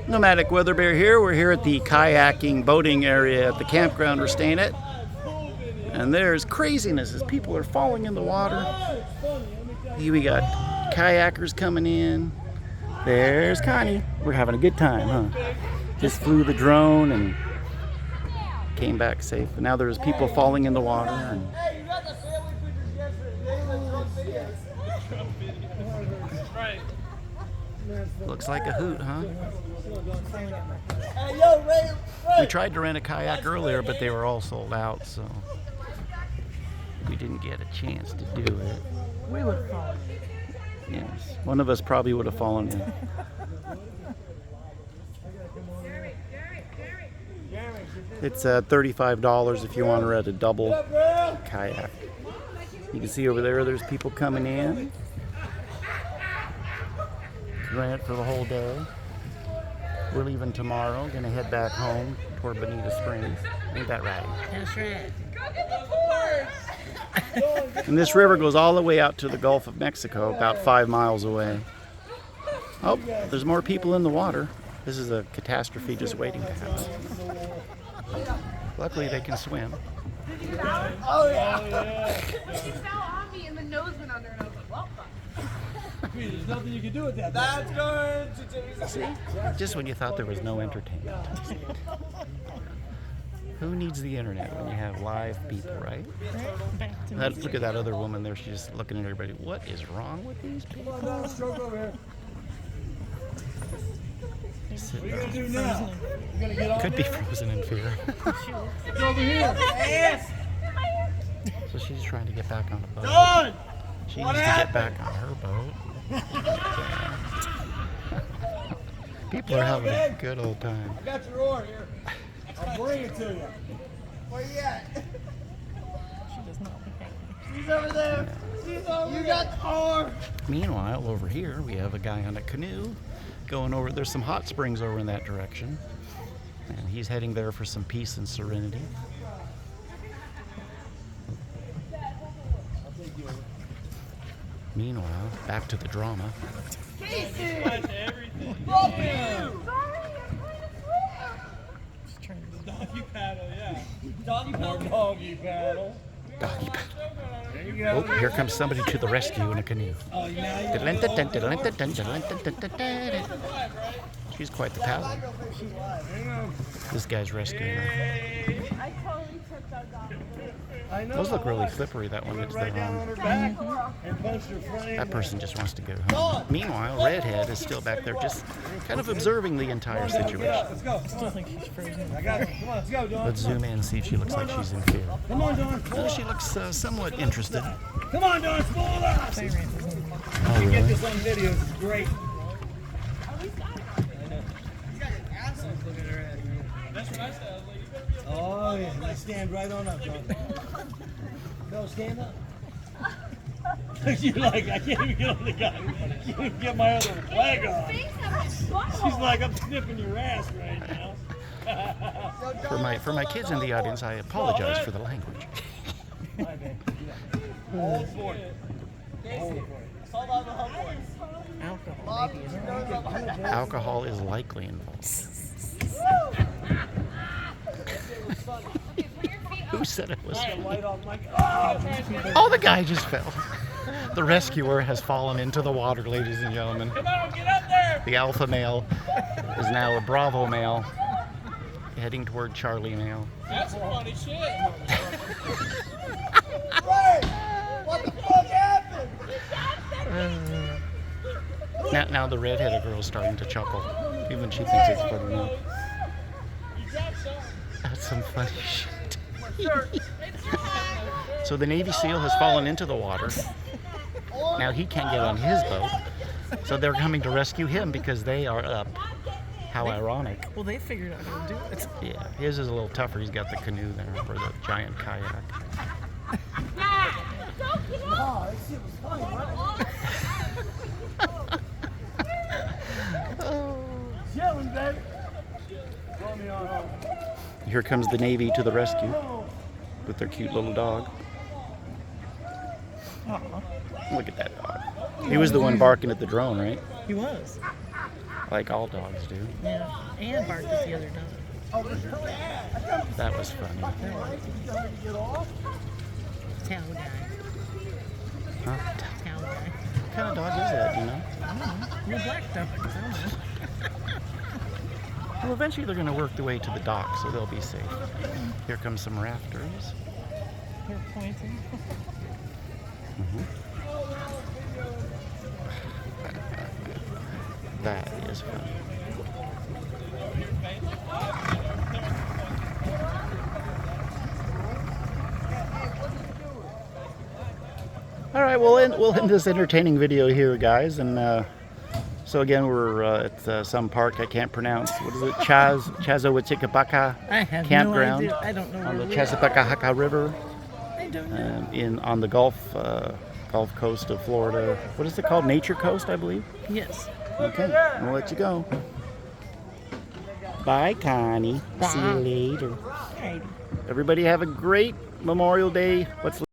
Nomadic Weather Bear here. We're here at the kayaking boating area at the campground we're staying at. And there's craziness as people are falling in the water. Here we got kayakers coming in. There's Connie. We're having a good time, huh? Just flew the drone and came back safe. And now there's people falling in the water. And looks like a hoot, huh? We tried to rent a kayak earlier, but they were all sold out, so we didn't get a chance to do it. We would have fallen. Yes, one of us probably would have fallen in. It's $35 if you want to rent a double kayak. You can see over there's people coming in. Rent for the whole day. We're leaving tomorrow. Gonna head back home toward Bonita Springs. Ain't that right? That's right. And this river goes all the way out to the Gulf of Mexico, about 5 miles away. Oh, there's more people in the water. This is a catastrophe just waiting to happen. Luckily, they can swim. Oh yeah. She fell on me and the nose went under and I was like, well, fuck. There's nothing you can do with that. That's good. See? Just when you thought there was no entertainment. Who needs the internet when you have live people, right? Look at that other woman there. She's just looking at everybody. What is wrong with these people? What are you gonna do now? You gonna get on Could be there? frozen in fear. It's over here. So she's trying to get back on the boat. Done. She needs to get back on her boat. People are having a good old time. I got your oar here. I'll bring it to you. Where you at? She does not look happy. She's over there. She's over there. You got the oar. Meanwhile, over here, we have a guy on a canoe going over. There's some hot springs over in that direction. And he's heading there for some peace and serenity. Meanwhile, back to the drama. Casey! Doggy paddle, yeah. Doggy paddle. Doggy paddle. Doggy paddle. There you go. Oh, here comes somebody to the rescue in a canoe. Oh, now She's quite the paddler. This guy's rescuing her. I totally tripped out down. I know. Those look really slippery, that one that's Right there down on on. her back and punched her front end. That person just wants to go home. Meanwhile, Redhead is still back there just kind of observing the entire situation. Let's go. Still think she's frozen. I got it. Come on, let's go, Dawn. Let's zoom in and see if she looks like she's in fear. Come on, Dawn. Oh, she looks somewhat interested. Come on, Dawn. Spool it up. Oh, Get really? this on video. This is great. Oh, yeah. Let's stand right on up, Dawn. Go, stand up. You're like, I can't even get on the guy. I can't even get my other leg off. She's like, I'm sniffing your ass right now. For my kids in the audience, I apologize for the language. Hold for it. Hold for it. Alcohol maybe is wrong. Alcohol is likely involved. Who said it was? Oh, the guy just fell. The rescuer has fallen into the water, ladies and gentlemen. Come on, get up there. The alpha male is now a Bravo male, heading toward Charlie male. That's some funny shit. What the fuck happened? Now the redheaded girl is starting to chuckle, even she thinks it's funny now. That's some funny shit. So the Navy SEAL has fallen into the water. Now he can't get on his boat. So they're coming to rescue him because they are up. How ironic. Well, they figured out how to do it. Yeah, his is a little tougher. He's got the canoe there for the giant kayak. Oh, that shit was funny, right? Chilling, baby. Throw me on home. Here comes the Navy to the rescue with their cute little dog. Look at that dog. He was the one barking at the drone, right? He was. like all dogs do. Yeah. And barked at the other dog. That was funny. Town guy. Huh? Town guy. What kind of dog is that, you know? I don't know. You're black dog. I don't know. Well, eventually they're going to work their way to the dock, so they'll be safe. Here come some rafters. They're pointing. That is funny. All right, we'll end this entertaining video here, guys. And so again, we're at some park I can't pronounce. What is it? Chassahowitzka I have Campground no idea. I don't know on where the we are. Chassahowitzka River I don't know. on the Gulf Coast of Florida. What is it called? Nature Coast, I believe. Yes. Okay, we'll let you go. Bye, Connie. See you Bye. later. Alrighty. Everybody have a great Memorial Day. What's